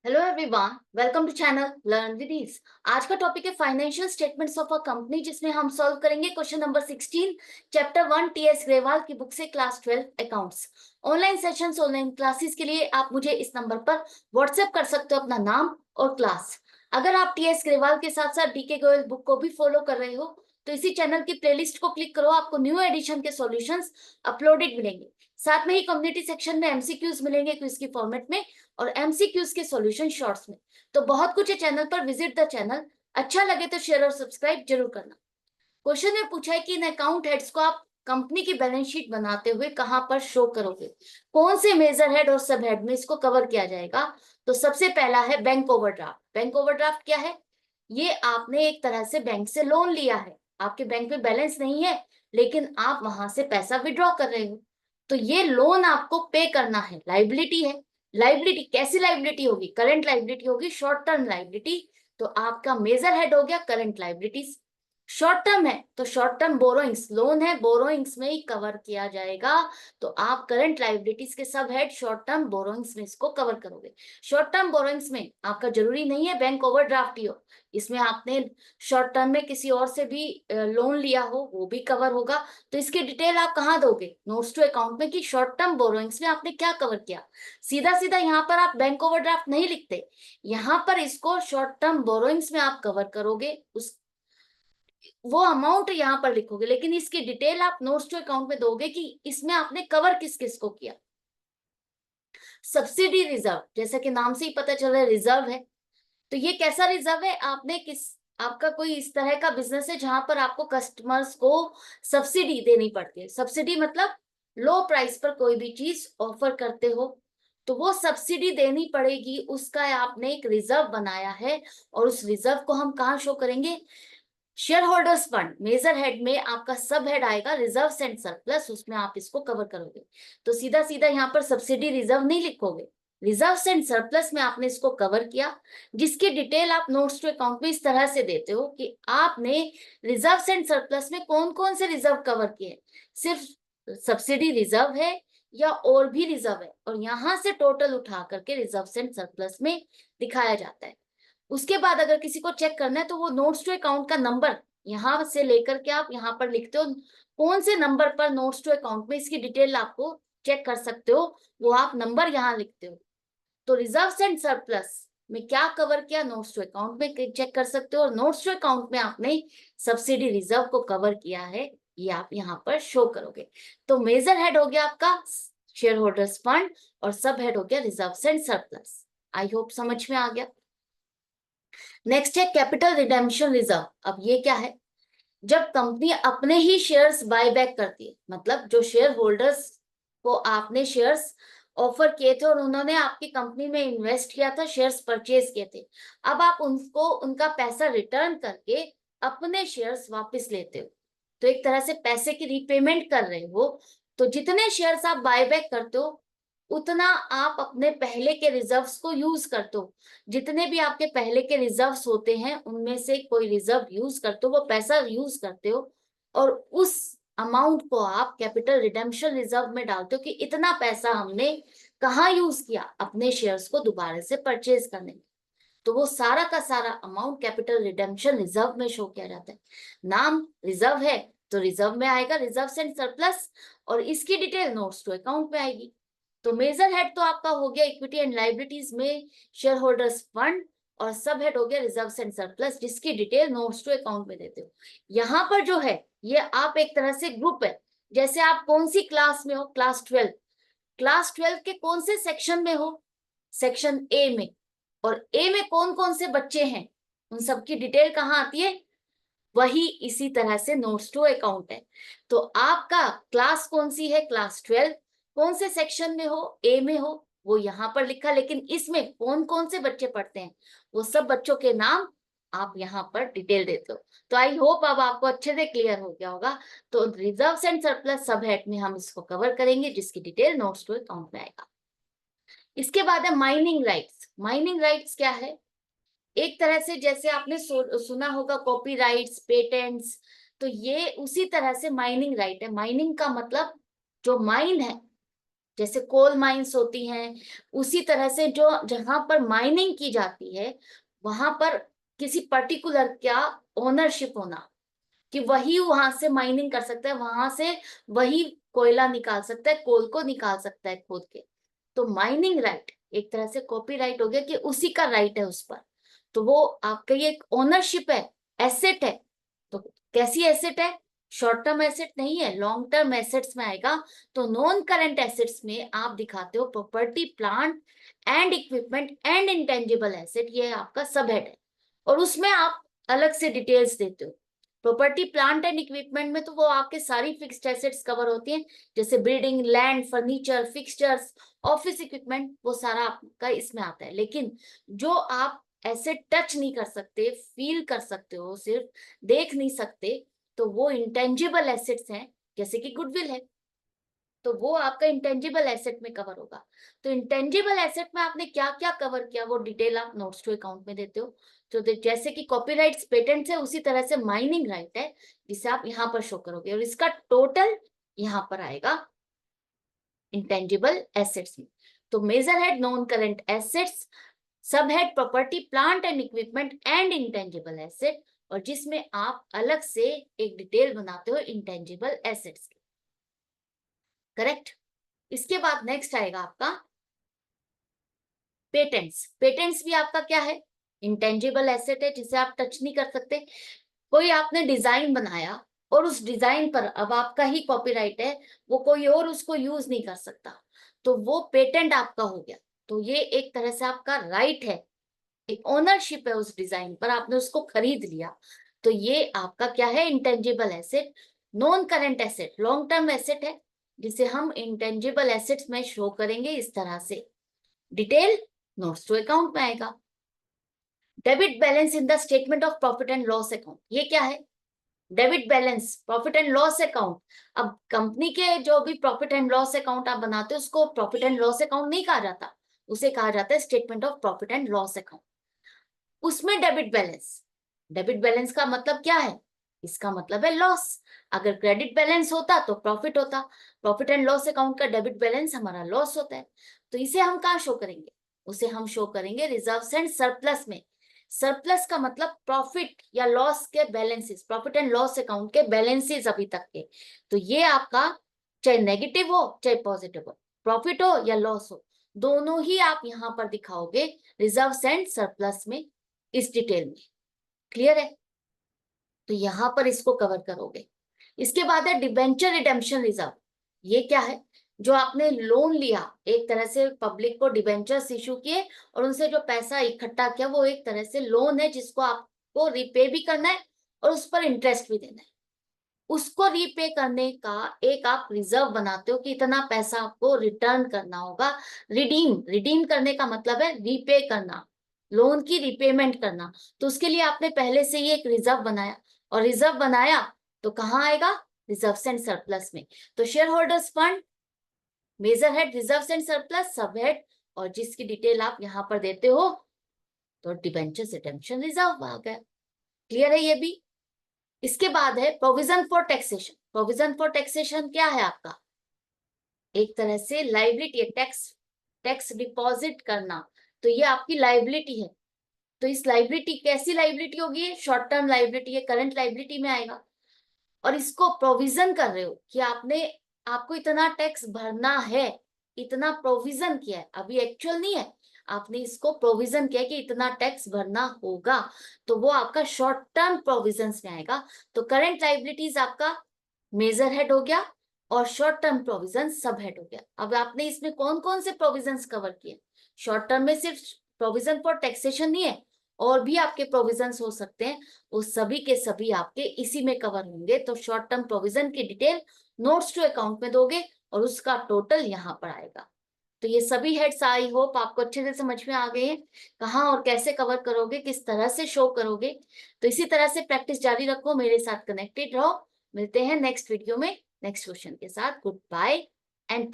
Hello everyone, welcome to channel learn with ease. आज का topic है financial statements of a company, जिसमें हम सॉल्व करेंगे question number 16 chapter 1 TS Grewal की बुक से class 12 accounts. Online sessions, online classes के लिए आप मुझे इस नंबर पर व्हाट्सएप कर सकते हो अपना नाम और क्लास। अगर आप टीएस ग्रेवाल के साथ साथ डीके गोयल बुक को भी फॉलो कर रहे हो तो इसी चैनल की प्लेलिस्ट को क्लिक करो, आपको न्यू एडिशन के सॉल्यूशंस अपलोडेड मिलेंगे। साथ में ही कम्युनिटी सेक्शन में एमसीक्यूज मिलेंगे क्विज की फॉर्मेट में और एमसीक्यूज के सॉल्यूशन शॉर्ट्स में। तो बहुत कुछ है चैनल पर, विजिट द चैनल। अच्छा लगे तो शेयर और सब्सक्राइब जरूर करना। क्वेश्चन में पूछा है कि इन अकाउंट हेड्स को आप कंपनी की बैलेंस शीट बनाते हुए कहां पर शो करोगे, कौन से मेजर हेड और सब हेड में इसको कवर किया जाएगा। तो सबसे पहला है बैंक ओवरड्राफ्ट। बैंक ओवरड्राफ्ट क्या है? ये आपने एक तरह से बैंक से लोन लिया है, आपके बैंक में बैलेंस नहीं है लेकिन आप वहां से पैसा विड्रॉ कर रहे हो, तो ये लोन आपको पे करना है, लाइबिलिटी है। लाइबिलिटी कैसी लाइबिलिटी होगी? करंट लाइबिलिटी होगी, शॉर्ट टर्म लाइबिलिटी। तो आपका मेजर हेड हो गया करंट लाइबिलिटीज। शॉर्ट टर्म है तो शॉर्ट टर्म बोरोइंग्स, लोन है, बोरोइंग्स में ही कवर किया जाएगा। तो आप करंट लाइबिलिटीज के सब हेड शॉर्ट टर्म बोरोइंग्स में इसको कवर करोगे। शॉर्ट टर्म बोरोइंग्स में आपका जरूरी नहीं है बैंक ओवरड्राफ्ट ही हो, इसमें आपने शॉर्ट टर्म में किसी और से भी लोन लिया हो वो भी कवर होगा। तो इसकी डिटेल आप कहाँ दोगे? नोट्स टू अकाउंट में कि शॉर्ट टर्म बोरोइंग्स में आपने क्या कवर किया। सीधा सीधा यहाँ पर आप बैंक ओवरड्राफ्ट नहीं लिखते, यहाँ पर इसको शॉर्ट टर्म बोरोइंग्स में आप कवर करोगे, उस वो अमाउंट यहाँ पर लिखोगे, लेकिन इसकी डिटेल आप नोट्स टू अकाउंट में दोगे कि इसमें आपने कवर किस किस को किया। सब्सिडी रिजर्व, जैसा कि नाम से ही पता चल रहा है रिजर्व है, तो ये कैसा रिजर्व है? आपने किस, आपका कोई इस तरह का बिजनेस है जहां पर आपको कस्टमर्स को सब्सिडी देनी पड़ती है। सब्सिडी मतलब लो प्राइस पर कोई भी चीज ऑफर करते हो तो वो सब्सिडी देनी पड़ेगी, उसका आपने एक रिजर्व बनाया है। और उस रिजर्व को हम कहाँ शो करेंगे? Share holders fund, major head में आपका सब हेड आएगा रिजर्व एंड सरप्लस, उसमें आप इसको कवर करोगे। तो सीधा सीधा यहाँ पर सब्सिडी रिजर्व नहीं लिखोगे, रिजर्व एंड सरप्लस में आपने इसको कवर किया, जिसकी डिटेल आप नोट्स टू अकाउंट में इस तरह से देते हो कि आपने रिजर्व एंड सरप्लस में कौन कौन से रिजर्व कवर किए। सिर्फ सब्सिडी रिजर्व है या और भी रिजर्व है, और यहां से टोटल उठा करके रिजर्व एंड सरप्लस में दिखाया जाता है। उसके बाद अगर किसी को चेक करना है तो वो नोट्स टू अकाउंट का नंबर यहां से लेकर के आप यहाँ पर लिखते हो, कौन से नंबर पर नोट्स टू अकाउंट में इसकी डिटेल आपको चेक कर सकते हो, वो आप नंबर यहाँ लिखते हो। तो रिजर्व एंड सरप्लस में क्या कवर किया नोट्स टू अकाउंट में चेक कर सकते हो, और नोट्स टू अकाउंट में आपने सब्सिडी रिजर्व को कवर किया है, ये आप यहाँ पर शो करोगे। तो मेजर हेड हो गया आपका शेयर होल्डर्स फंड और सब हेड हो गया reserve and surplus. I hope समझ में आ गया। नेक्स्ट है कैपिटल रिडेम्पशन रिजर्व। अब ये क्या है? जब कंपनी अपने ही शेयर्स बाय बैक करती है, मतलब जो शेयर होल्डर्स को आपने शेयर्स ऑफर किए थे और उन्होंने आपकी कंपनी में इन्वेस्ट किया था, शेयर्स परचेज किए थे, अब आप उनको उनका पैसा रिटर्न करके अपने शेयर्स वापस लेते हो, तो एक तरह से पैसे की रीपेमेंट कर रहे हो। तो जितने शेयर्स आप बाय बैक करते हो उतना आप अपने पहले के रिजर्व्स को यूज करते हो। जितने भी आपके पहले के रिजर्व्स होते हैं उनमें से कोई रिजर्व यूज करते हो, वो पैसा यूज करते हो, और उस अमाउंट को आप कैपिटल रिडेम्पशन रिजर्व में डालते हो कि इतना पैसा हमने कहाँ यूज किया, अपने शेयर्स को दोबारा से परचेज करने में। तो वो सारा का सारा अमाउंट कैपिटल रिडेम्पशन रिजर्व में शो किया जाता है। नाम रिजर्व है तो रिजर्व में आएगा रिजर्व एंड सरप्लस, और इसकी डिटेल नोट्स टू अकाउंट में आएगी। तो मेजर हेड तो आपका हो गया इक्विटी एंड लाइबिलिटीज में शेयर होल्डर्स फंड, और सब हेड हो गया रिजर्व एंड सरप्लस, जिसकी डिटेल नोट्स टू अकाउंट में देते हो। यहाँ पर जो है ये आप एक तरह से ग्रुप है, जैसे आप कौन सी क्लास में हो, क्लास 12, क्लास 12 के कौन से सेक्शन में हो, सेक्शन ए में, और ए में कौन कौन से बच्चे हैं उन सबकी डिटेल कहाँ आती है, वही इसी तरह से नोट्स टू अकाउंट है। तो आपका क्लास कौन सी है, क्लास 12, कौन से सेक्शन में हो, ए में हो, वो यहाँ पर लिखा, लेकिन इसमें कौन कौन से बच्चे पढ़ते हैं वो सब बच्चों के नाम आप यहाँ पर डिटेल देते हो। तो आई होप अब आपको अच्छे से क्लियर हो गया होगा। तो reserve and surplus sub head में हम इसको कवर करेंगे, जिसकी डिटेल नोट्स टू अकाउंट में आएगा। इसके बाद है माइनिंग राइट्स। माइनिंग राइट्स क्या है? एक तरह से जैसे आपने सुना होगा कॉपीराइट्स, पेटेंट्स, तो ये उसी तरह से माइनिंग राइट है। माइनिंग का मतलब जो माइन है, जैसे कोल माइंस होती हैं, उसी तरह से जो जहां पर माइनिंग की जाती है वहां पर किसी पर्टिकुलर क्या ओनरशिप होना, कि वही वहां से माइनिंग कर सकता है, वहां से वही कोयला निकाल सकता है, कोल को निकाल सकता है खोद के। तो माइनिंग राइट एक तरह से कॉपीराइट हो गया कि उसी का राइट है उस पर, तो वो आपका ये एक ओनरशिप है, एसेट है। तो कैसी एसेट है? शॉर्ट टर्म एसेट नहीं है, लॉन्ग टर्म एसेट्स में आएगा। तो नॉन करंट एसेट्स में आप दिखाते हो property plant and equipment and intangible asset, ये आपका सब हेड है, और उसमें आप अलग से डिटेल्स देते हो। प्रॉपर्टी प्लांट एंड इक्विपमेंट में तो वो आपके सारी फिक्स्ड एसेट्स कवर होती हैं, जैसे building, land, furniture, fixtures, office equipment, वो सारा आपका इसमें आता है। लेकिन जो आप ऐसे टच नहीं कर सकते, फील कर सकते हो, सिर्फ देख नहीं सकते, तो वो इंटेंजिबल एसेट्स हैं, जैसे कि गुडविल है, तो वो आपका इंटेंजिबल एसेट में कवर होगा। तो इंटेंजिबल एसेट में आपने क्या क्या कवर किया वो डिटेल आप नोट्स टू अकाउंट में देते हो। तो जैसे कि कॉपीराइट्स, पेटेंट्स है, उसी तरह से माइनिंग राइट है जिसे आप यहाँ पर शो करोगे, और इसका टोटल यहाँ पर आएगा इंटेंजिबल एसेट्स में। तो major head non current assets, sub head property plant and equipment and intangible asset, और जिसमें आप अलग से एक डिटेल बनाते हो इंटेंजिबल एसेट्स की। करेक्ट। इसके बाद नेक्स्ट आएगा आपका पेटेंट्स। पेटेंट्स भी आपका क्या है? इंटेंजिबल एसेट है जिसे आप टच नहीं कर सकते। कोई आपने डिजाइन बनाया और उस डिजाइन पर अब आपका ही कॉपीराइट है, वो कोई और उसको यूज नहीं कर सकता, तो वो पेटेंट आपका हो गया। तो ये एक तरह से आपका राइट है, एक ओनरशिप है उस डिजाइन पर, आपने उसको खरीद लिया। तो ये आपका क्या है? Intangible asset. Non current asset long term asset है जिसे हम इंटेंजिबल एसेट्स में शो करेंगे इस तरह से। डिटेल नोट्स टू अकाउंट में आएगा। Debit balance in the statement of profit and loss account, ये क्या है? Debit balance profit and loss account. अब कंपनी के जो भी प्रॉफिट एंड लॉस अकाउंट आप बनाते हो उसको प्रॉफिट एंड लॉस अकाउंट नहीं कहा जाता, उसे कहा जाता है statement of profit and loss account. उसमें डेबिट बैलेंस का मतलब क्या है? इसका मतलब है लॉस। अगर क्रेडिट बैलेंस होता तो प्रॉफिट होता, प्रॉफिट एंड लॉस अकाउंट का डेबिट बैलेंस हमारा लॉस होता है। तो इसे हम कहाँ शो करेंगे? उसे हम शो करेंगे रिजर्व्स एंड सरप्लस में। सरप्लस का मतलब प्रॉफिट या लॉस के balances, profit and loss account के बैलेंसेस अभी तक के। तो ये आपका चाहे नेगेटिव हो चाहे पॉजिटिव हो, प्रॉफिट हो या लॉस हो, दोनों ही आप यहाँ पर दिखाओगे रिजर्व्स एंड सरप्लस में, इस डिटेल में। क्लियर है? तो यहां पर इसको कवर करोगे। इसके बाद है डिबेंचर रिडेम्पशन रिजर्व। ये क्या है? जो आपने लोन लिया, एक तरह से पब्लिक को डिबेंचर्स इशू किए और उनसे जो पैसा इकट्ठा किया, वो एक तरह से लोन है जिसको आपको रिपे भी करना है और उस पर इंटरेस्ट भी देना है। उसको रीपे करने का एक आप रिजर्व बनाते हो कि इतना पैसा आपको रिटर्न करना होगा। रिडीम रिडीम करने का मतलब है रीपे करना, लोन की रिपेमेंट करना। तो उसके लिए आपने पहले से ही एक रिजर्व बनाया, और रिजर्व बनाया तो कहाँ आएगा? रिजर्व्स एंड सरप्लस में। तो share holders fund, major head reserves and surplus, sub head, और जिसकी डिटेल आप यहाँ पर देते हो तो डिबेंचर्स रिडेम्पशन रिजर्व आ गया। क्लियर है ये भी? इसके बाद है provision for taxation. Provision for taxation क्या है आपका? एक तरह से लाइबिलिटी है, टैक्स टैक्स डिपॉजिट करना। तो ये आपकी लाइबिलिटी है। तो इस लाइबिलिटी, कैसी लाइबिलिटी होगी? शॉर्ट टर्म लाइबिलिटी है, करंट लाइबिलिटी में आएगा। और इसको प्रोविजन कर रहे हो कि आपने, आपको इतना टैक्स भरना है, इतना प्रोविजन किया है, अभी एक्चुअल नहीं है, आपने इसको प्रोविजन किया कि इतना टैक्स भरना होगा, तो वो आपका शॉर्ट टर्म प्रोविजंस में आएगा। तो करंट लाइबिलिटीज आपका मेजर हेड हो गया और शॉर्ट टर्म प्रोविजन सब हेड हो गया। अब आपने इसमें कौन कौन से प्रोविजंस कवर किए? शॉर्ट टर्म में सिर्फ प्रोविजन फॉर टैक्सेशन नहीं है, और भी आपके प्रोविजंस हो सकते हैं, वो सभी के सभी आपके इसी में कवर होंगे। तो शॉर्ट टर्म प्रोविजन की डिटेल नोट्स टू अकाउंट में दोगे और उसका टोटल यहाँ पर आएगा। तो ये सभी हेड्स आई होप आपको अच्छे से समझ में आ गए हैं, कहाँ और कैसे कवर करोगे, किस तरह से शो करोगे। तो इसी तरह से प्रैक्टिस जारी रखो, मेरे साथ कनेक्टेड रहो। मिलते हैं नेक्स्ट वीडियो में नेक्स्ट क्वेश्चन के साथ। Good bye and